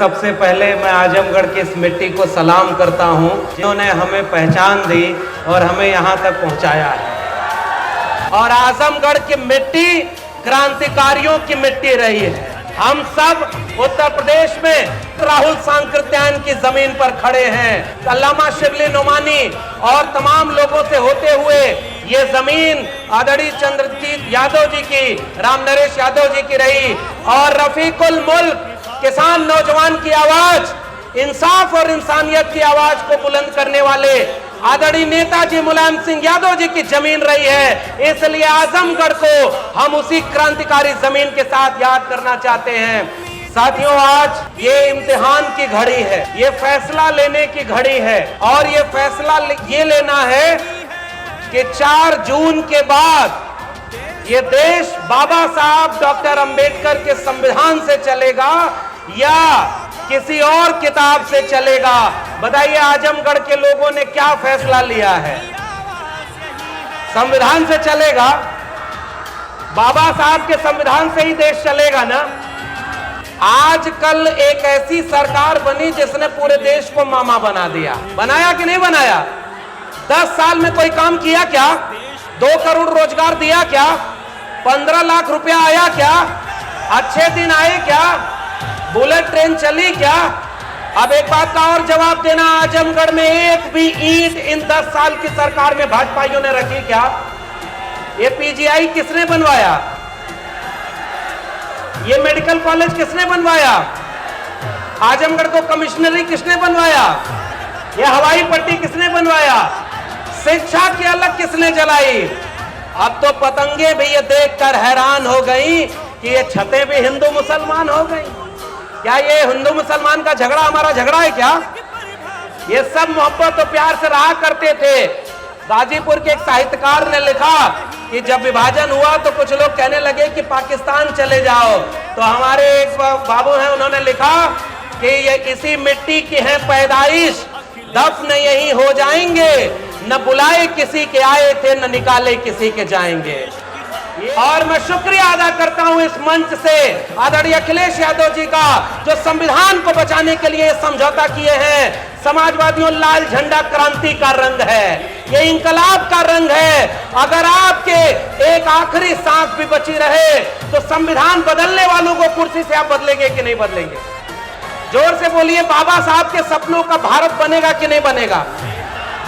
सबसे पहले मैं आजमगढ़ की इस मिट्टी को सलाम करता हूं, जिन्होंने हमें पहचान दी और हमें यहां तक पहुंचाया है। और आजमगढ़ की मिट्टी क्रांतिकारियों की मिट्टी रही है। हम सब उत्तर प्रदेश में राहुल सांकृत्यायन की जमीन पर खड़े हैं। अल्लामा शिबली नोमानी और तमाम लोगों से होते हुए ये जमीन आदरणीय चंद्रजीत यादव जी की, राम नरेश यादव जी की रही। और रफीकुल मुल्क किसान नौजवान की आवाज, इंसाफ और इंसानियत की आवाज को बुलंद करने वाले आदरणीय नेताजी मुलायम सिंह यादव जी की जमीन रही है। इसलिए आजमगढ़ को हम उसी क्रांतिकारी जमीन के साथ याद करना चाहते हैं। साथियों, आज ये इम्तिहान की घड़ी है, ये फैसला लेने की घड़ी है। और ये फैसला ये लेना है कि 4 जून के बाद ये देश बाबा साहब डॉक्टर अंबेडकर के संविधान से चलेगा या किसी और किताब से चलेगा। बताइए, आजमगढ़ के लोगों ने क्या फैसला लिया है? संविधान से चलेगा। बाबा साहब के संविधान से ही देश चलेगा ना। आजकल एक ऐसी सरकार बनी जिसने पूरे देश को मामा बना दिया। बनाया कि नहीं बनाया? 10 साल में कोई काम किया क्या? 2 करोड़ रोजगार दिया क्या? 15 लाख रुपया आया क्या? अच्छे दिन आए क्या? बुलेट ट्रेन चली क्या? अब एक बात का और जवाब देना, आजमगढ़ में एक भी ईंट इन 10 साल की सरकार में भाजपाइयों ने रखी क्या? ये पीजीआई किसने बनवाया? ये मेडिकल कॉलेज किसने बनवाया? आजमगढ़ को कमिश्नरी किसने बनवाया? ये हवाई पट्टी किसने बनवाया? शिक्षा की अलग किसने जलाई? अब तो पतंगे भी ये देखकर हैरान हो गई कि ये छतें भी हिंदू मुसलमान हो गई। क्या ये हिंदू मुसलमान का झगड़ा हमारा झगड़ा है क्या? ये सब मोहब्बत और प्यार से रहा करते थे। गाजीपुर के एक साहित्यकार ने लिखा कि जब विभाजन हुआ तो कुछ लोग कहने लगे कि पाकिस्तान चले जाओ। तो हमारे एक बाबू हैं, उन्होंने लिखा कि ये इसी मिट्टी की है पैदाइश, दफन यही हो जाएंगे, न बुलाए किसी के आए थे, न निकाले किसी के जाएंगे। और मैं शुक्रिया अदा करता हूं इस मंच से आदरणीय अखिलेश यादव जी का, जो संविधान को बचाने के लिए समझौता किए हैं। समाजवादियों, लाल झंडा क्रांति का रंग है, ये इंकलाब का रंग है। अगर आपके एक आखिरी सांस भी बची रहे तो संविधान बदलने वालों को कुर्सी से आप बदलेंगे कि नहीं बदलेंगे? जोर से बोलिए, बाबा साहब के सपनों का भारत बनेगा कि नहीं बनेगा?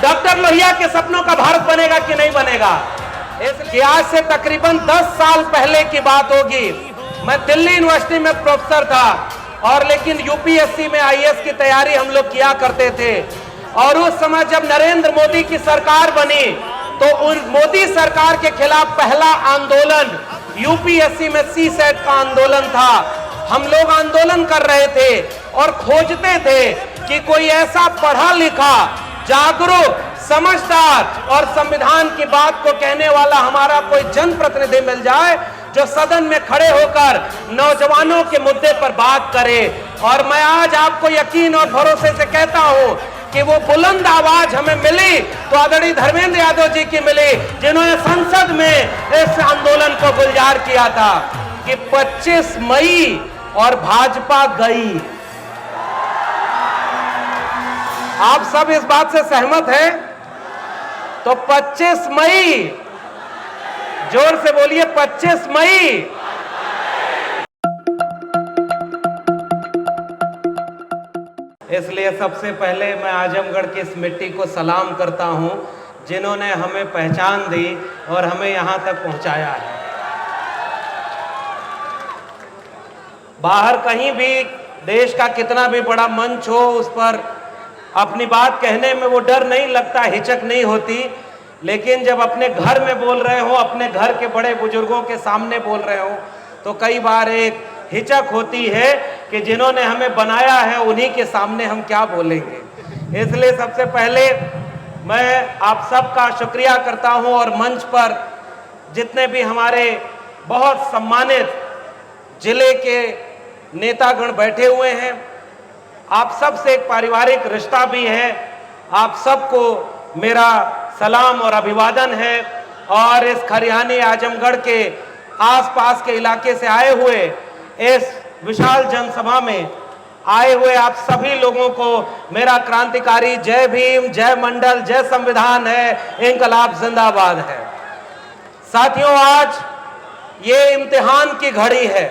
डॉक्टर लोहिया के सपनों का भारत बनेगा कि नहीं बनेगा? इसलिए आज से तकरीबन 10 साल पहले की बात होगी। मैं दिल्ली यूनिवर्सिटी में प्रोफेसर था और लेकिन यूपीएससी में आईएएस की तैयारी हम लोग किया करते थे। और उस समय जब नरेंद्र मोदी की सरकार बनी तो उन मोदी सरकार के खिलाफ पहला आंदोलन यूपीएससी में सीसेट का आंदोलन था। हम लोग आंदोलन कर रहे थे और खोजते थे कि कोई ऐसा पढ़ा लिखा, जागरूक, समझदार और संविधान की बात को कहने वाला हमारा कोई जनप्रतिनिधि मिल जाए जो सदन में खड़े होकर नौजवानों के मुद्दे पर बात करे। और मैं आज आपको यकीन और भरोसे से कहता हूं कि वो बुलंद आवाज हमें मिली तो आदरणीय धर्मेंद्र यादव जी की मिली, जिन्होंने संसद में इस आंदोलन को गुलजार किया था कि 25 मई और भाजपा गई। आप सब इस बात से सहमत हैं? तो 25 मई, जोर से बोलिए, 25 मई। इसलिए सबसे पहले मैं आजमगढ़ की इस मिट्टी को सलाम करता हूं, जिन्होंने हमें पहचान दी और हमें यहां तक पहुंचाया है। बाहर कहीं भी देश का कितना भी बड़ा मंच हो, उस पर अपनी बात कहने में वो डर नहीं लगता, हिचक नहीं होती। लेकिन जब अपने घर में बोल रहे हो, अपने घर के बड़े बुजुर्गों के सामने बोल रहे हो, तो कई बार एक हिचक होती है कि जिन्होंने हमें बनाया है उन्हीं के सामने हम क्या बोलेंगे। इसलिए सबसे पहले मैं आप सबका शुक्रिया करता हूं और मंच पर जितने भी हमारे बहुत सम्मानित जिले के नेतागण बैठे हुए हैं, आप सब से एक पारिवारिक रिश्ता भी है। आप सबको मेरा सलाम और अभिवादन है। और इस खरिहानी आजमगढ़ के आसपास के इलाके से आए हुए इस विशाल जनसभा में आए हुए आप सभी लोगों को मेरा क्रांतिकारी जय भीम, जय मंडल, जय संविधान है, इंकलाब जिंदाबाद है। साथियों, आज ये इम्तिहान की घड़ी है,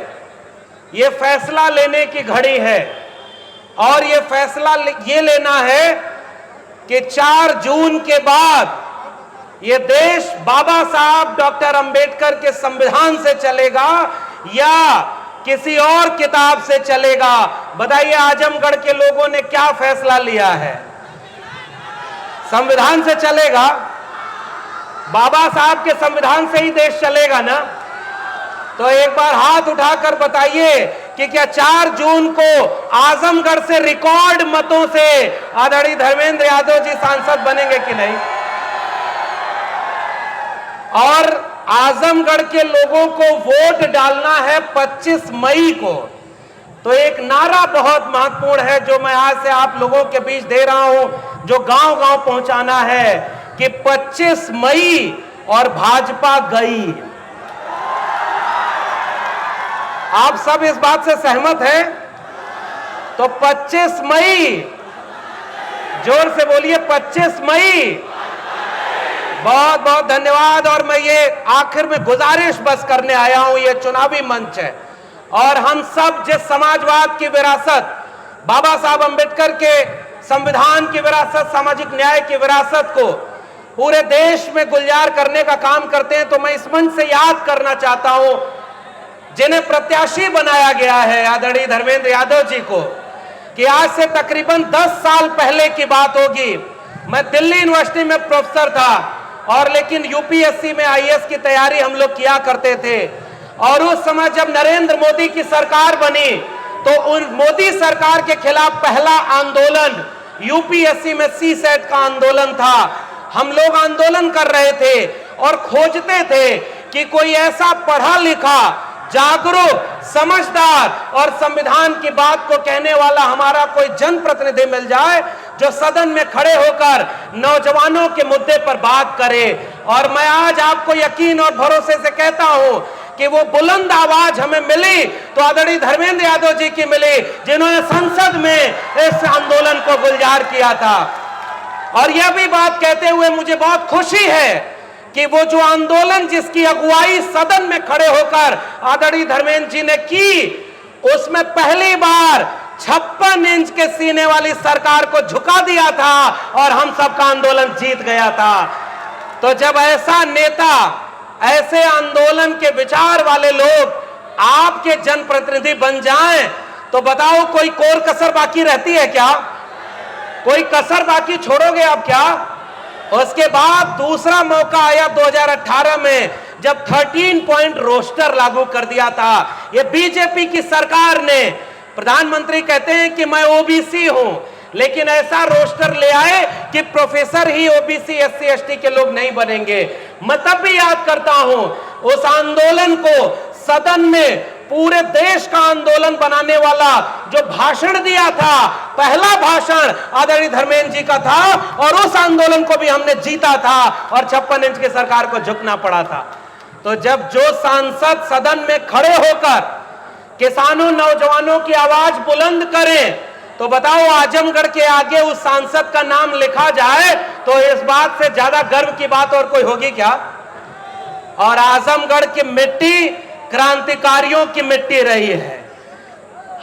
ये फैसला लेने की घड़ी है और ये फैसला ये लेना है कि 4 जून के बाद ये देश बाबा साहब डॉक्टर अंबेडकर के संविधान से चलेगा या किसी और किताब से चलेगा। बताइए, आजमगढ़ के लोगों ने क्या फैसला लिया है? संविधान से चलेगा। बाबा साहब के संविधान से ही देश चलेगा ना? तो एक बार हाथ उठाकर बताइए कि क्या 4 जून को आजमगढ़ से रिकॉर्ड मतों से आदरणीय धर्मेंद्र यादव जी सांसद बनेंगे कि नहीं? और आजमगढ़ के लोगों को वोट डालना है 25 मई को। तो एक नारा बहुत महत्वपूर्ण है जो मैं आज से आप लोगों के बीच दे रहा हूं, जो गांव-गांव पहुंचाना है कि 25 मई और भाजपा गई। आप सब इस बात से सहमत हैं? तो 25 मई, जोर से बोलिए, 25 मई। बहुत बहुत धन्यवाद। और मैं ये आखिर में गुजारिश बस करने आया हूं, ये चुनावी मंच है और हम सब जिस समाजवाद की विरासत, बाबा साहब अंबेडकर के संविधान की विरासत, सामाजिक न्याय की विरासत को पूरे देश में गुलजार करने का काम करते हैं, तो मैं इस मंच से याद करना चाहता हूं जिन्हें प्रत्याशी बनाया गया है आदरणीय धर्मेंद्र यादव जी को, कि आज से तकरीबन 10 साल पहले की बात होगी। मैं दिल्ली यूनिवर्सिटी में प्रोफेसर था और लेकिन यूपीएससी में आईएएस की तैयारी हम लोग किया करते थे। और उस समय जब नरेंद्र मोदी की सरकार बनी तो उन मोदी सरकार के खिलाफ पहला आंदोलन यूपीएससी में सीसेट का आंदोलन था। हम लोग आंदोलन कर रहे थे और खोजते थे कि कोई ऐसा पढ़ा लिखा, जागरूक, समझदार और संविधान की बात को कहने वाला हमारा कोई जनप्रतिनिधि मिल जाए जो सदन में खड़े होकर नौजवानों के मुद्दे पर बात करे। और मैं आज आपको यकीन और भरोसे से कहता हूं कि वो बुलंद आवाज हमें मिली तो आदरणीय धर्मेंद्र यादव जी की मिली, जिन्होंने संसद में इस आंदोलन को गुलजार किया था। और यह भी बात कहते हुए मुझे बहुत खुशी है कि वो जो आंदोलन जिसकी अगुवाई सदन में खड़े होकर आदरणीय धर्मेंद्र जी ने की, उसमें पहली बार 56 इंच के सीने वाली सरकार को झुका दिया था और हम सबका आंदोलन जीत गया था। तो जब ऐसा नेता, ऐसे आंदोलन के विचार वाले लोग आपके जनप्रतिनिधि बन जाएं, तो बताओ कोई कोर कसर बाकी रहती है क्या? कोई कसर बाकी छोड़ोगे आप क्या? उसके बाद दूसरा मौका आया 2018 में, जब 13 पॉइंट रोस्टर लागू कर दिया था। ये बीजेपी की सरकार ने, प्रधानमंत्री कहते हैं कि मैं ओबीसी हूं, लेकिन ऐसा रोस्टर ले आए कि प्रोफेसर ही ओबीसी, एससी, एसटी के लोग नहीं बनेंगे। मैं तब भी याद करता हूं उस आंदोलन को सदन में पूरे देश का आंदोलन बनाने वाला जो भाषण दिया था, पहला भाषण आदरणीय धर्मेंद्र जी का था और उस आंदोलन को भी हमने जीता था और 56 इंच की सरकार को झुकना पड़ा था। तो जब जो सांसद सदन में खड़े होकर किसानों, नौजवानों की आवाज बुलंद करें, तो बताओ आजमगढ़ के आगे उस सांसद का नाम लिखा जाए तो इस बात से ज्यादा गर्व की बात और कोई होगी क्या? और आजमगढ़ की मिट्टी क्रांतिकारियों की मिट्टी रही है।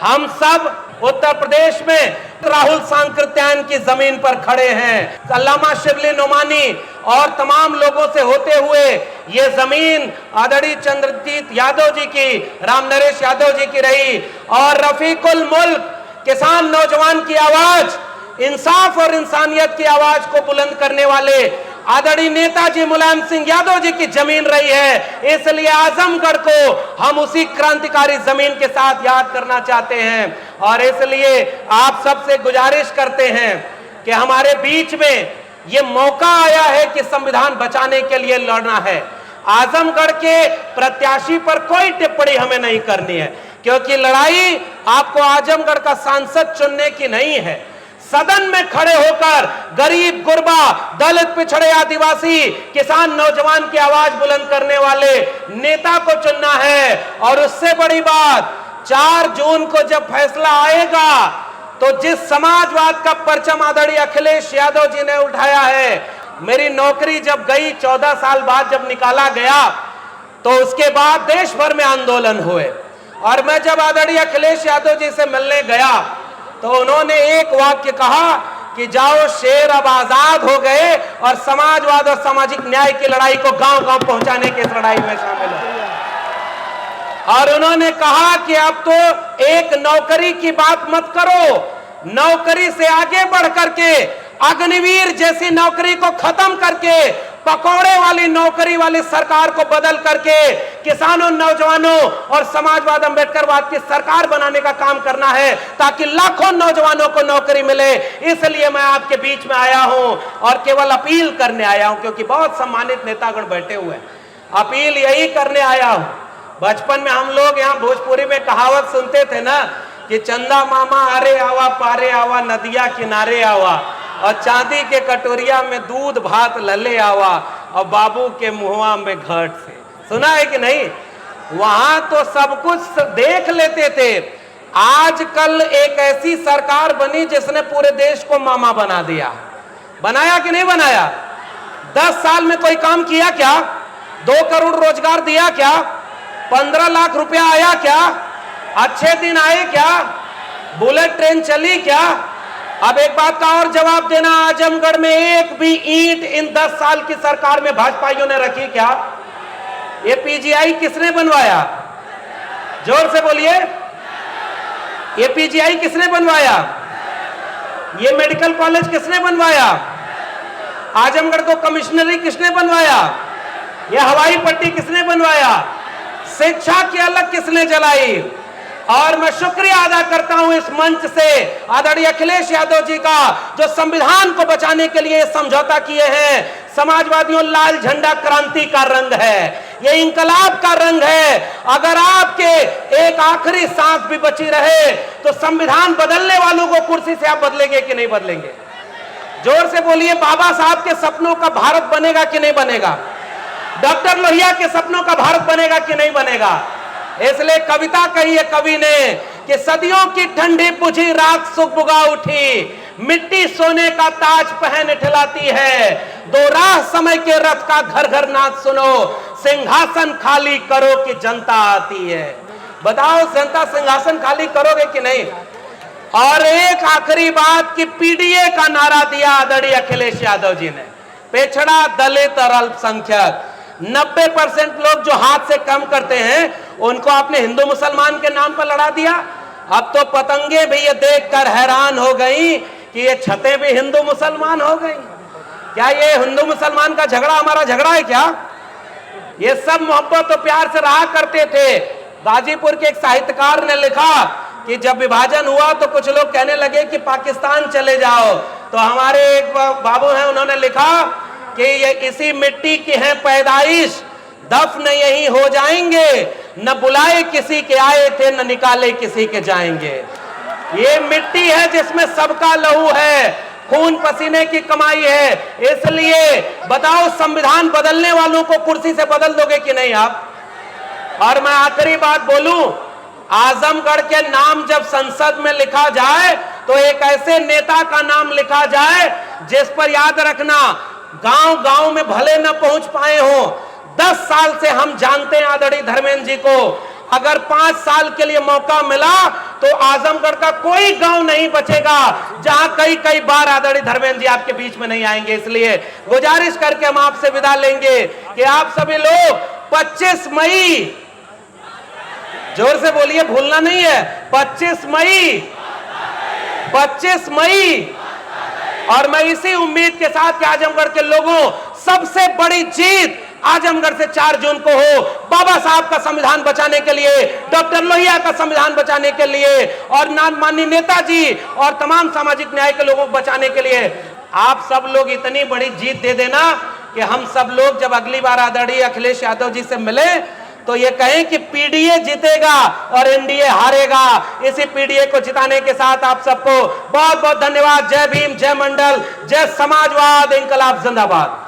हम सब उत्तर प्रदेश में राहुल सांकृत्यायन की जमीन पर खड़े हैं। अल्लामा शिबली नोमानी और तमाम लोगों से होते हुए ये जमीन आदरणीय चंद्रजीत यादव जी की, राम नरेश यादव जी की रही। और रफीकुल मुल्क, किसान नौजवान की आवाज, इंसाफ और इंसानियत की आवाज को बुलंद करने वाले आदरणीय नेताजी मुलायम सिंह यादव जी की जमीन रही है। इसलिए आजमगढ़ को हम उसी क्रांतिकारी जमीन के साथ याद करना चाहते हैं और इसलिए आप सबसे गुजारिश करते हैं कि हमारे बीच में ये मौका आया है कि संविधान बचाने के लिए लड़ना है। आजमगढ़ के प्रत्याशी पर कोई टिप्पणी हमें नहीं करनी है, क्योंकि लड़ाई आपको आजमगढ़ का सांसद चुनने की नहीं है। सदन में खड़े होकर गरीब, गुरबा, दलित, पिछड़े, आदिवासी, किसान, नौजवान की आवाज बुलंद करने वाले नेता को चुनना है। और उससे बड़ी बात, 4 जून को जब फैसला आएगा तो जिस समाजवाद का परचम आदरणीय अखिलेश यादव जी ने उठाया है, मेरी नौकरी जब गई 14 साल बाद जब निकाला गया तो उसके बाद देश भर में आंदोलन हुए। और मैं जब आदरणीय अखिलेश यादव जी से मिलने गया तो उन्होंने एक वाक्य कहा कि जाओ शेर अब आजाद हो गए और समाजवाद और सामाजिक न्याय की लड़ाई को गांव-गांव पहुंचाने की इस लड़ाई में शामिल हो। और उन्होंने कहा कि अब तो एक नौकरी की बात मत करो, नौकरी से आगे बढ़ करके अग्निवीर जैसी नौकरी को खत्म करके पकौड़े वाली नौकरी वाली सरकार को बदल करके किसानों, नौजवानों और समाजवाद अम्बेडकरवाद की सरकार बनाने का काम करना है ताकि लाखों नौजवानों को नौकरी मिले। इसलिए मैं आपके बीच में आया हूं और केवल अपील करने आया हूं, क्योंकि बहुत सम्मानित नेतागण बैठे हुए हैं। अपील यही करने आया हूं। बचपन में हम लोग यहाँ भोजपुरी में कहावत सुनते थे ना कि चंदा मामा अरे आवा पारे आवा नदिया किनारे आवा और चांदी के कटोरिया में दूध भात लले आवा और बाबू के मुहवा में घट से। सुना है कि नहीं? वहां तो सब कुछ देख लेते थे। आजकल एक ऐसी सरकार बनी जिसने पूरे देश को मामा बना दिया। बनाया कि नहीं बनाया? 10 साल में कोई काम किया क्या? 2 करोड़ रोजगार दिया क्या? 15 लाख रुपया आया क्या? अच्छे दिन आए क्या? बुलेट ट्रेन चली क्या? अब एक बात का और जवाब देना, आजमगढ़ में एक भी ईंट इन 10 साल की सरकार में भाजपाइयों ने रखी क्या? ये पीजीआई किसने बनवाया? जोर से बोलिए, ये पीजीआई किसने बनवाया? ये मेडिकल कॉलेज किसने बनवाया? आजमगढ़ को कमिश्नरी किसने बनवाया? ये हवाई पट्टी किसने बनवाया? शिक्षा की अलग किसने जलाई? और मैं शुक्रिया अदा करता हूं इस मंच से आदरणीय अखिलेश यादव जी का, जो संविधान को बचाने के लिए समझौता किए हैं। समाजवादियों, लाल झंडा क्रांति का रंग है, ये इंकलाब का रंग है। अगर आपके एक आखिरी सांस भी बची रहे तो संविधान बदलने वालों को कुर्सी से आप बदलेंगे कि नहीं बदलेंगे? जोर से बोलिए, बाबा साहब के सपनों का भारत बनेगा कि नहीं बनेगा? डॉक्टर लोहिया के सपनों का भारत बनेगा कि नहीं बनेगा? इसलिए कविता कही है कवि ने कि सदियों की ठंडी बुझी रात सुबह उठी, मिट्टी सोने का ताज पहन ठिलाती है, दो राह समय के रथ का घर घर नाच सुनो, सिंहासन खाली करो कि जनता आती है। बताओ, जनता सिंहासन खाली करोगे कि नहीं? और एक आखिरी बात कि पीडीए का नारा दिया आदरणीय अखिलेश यादव जी ने, पिछड़ा, दलित और अल्पसंख्यक। 90% लोग जो हाथ से कम करते हैं उनको आपने हिंदू मुसलमान के नाम पर लड़ा दिया। अब तो पतंगे भी ये देखकर हैरान हो गई कि ये छतें भी हिंदू मुसलमान हो गई। क्या ये हिंदू मुसलमान का झगड़ा हमारा झगड़ा है क्या? ये सब मोहब्बत और प्यार से रहा करते थे। गाजीपुर के एक साहित्यकार ने लिखा कि जब विभाजन हुआ तो कुछ लोग कहने लगे कि पाकिस्तान चले जाओ, तो हमारे एक बाबू हैं, उन्होंने लिखा कि ये इसी मिट्टी की है पैदाइश, दफन यही हो जाएंगे, न बुलाए किसी के आए थे, न निकाले किसी के जाएंगे। ये मिट्टी है जिसमें सबका लहू है, खून पसीने की कमाई है। इसलिए बताओ, संविधान बदलने वालों को कुर्सी से बदल दोगे कि नहीं आप? और मैं आखिरी बात बोलूं, आजमगढ़ के नाम जब संसद में लिखा जाए तो एक ऐसे नेता का नाम लिखा जाए जिस पर याद रखना, गांव गांव में भले न पहुंच पाए हो, 10 साल से हम जानते हैं आदरणीय धर्मेंद्र जी को। अगर 5 साल के लिए मौका मिला तो आजमगढ़ का कोई गांव नहीं बचेगा जहां कई बार आदरणीय धर्मेंद्र जी आपके बीच में नहीं आएंगे। इसलिए गुजारिश करके हम आपसे विदा लेंगे कि आप सभी लोग 25 मई, जोर से बोलिए, भूलना नहीं है, 25 मई। और मैं इसी उम्मीद के साथ कि आजमगढ़ के लोगों, सबसे बड़ी जीत आजमगढ़ से 4 जून को हो, बाबा साहब का संविधान बचाने के लिए, डॉक्टर लोहिया का संविधान बचाने के लिए और माननीय नेताजी और तमाम सामाजिक न्याय के लोगों को बचाने के लिए। आप सब लोग इतनी बड़ी जीत दे देना कि हम सब लोग जब अगली बार आदरणीय अखिलेश यादव जी से मिले तो ये कहें कि पीडीए जीतेगा और एनडीए हारेगा। इसी पीडीए को जिताने के साथ आप सबको बहुत बहुत धन्यवाद। जय भीम, जय मंडल, जय समाजवाद, इंकलाब जिंदाबाद।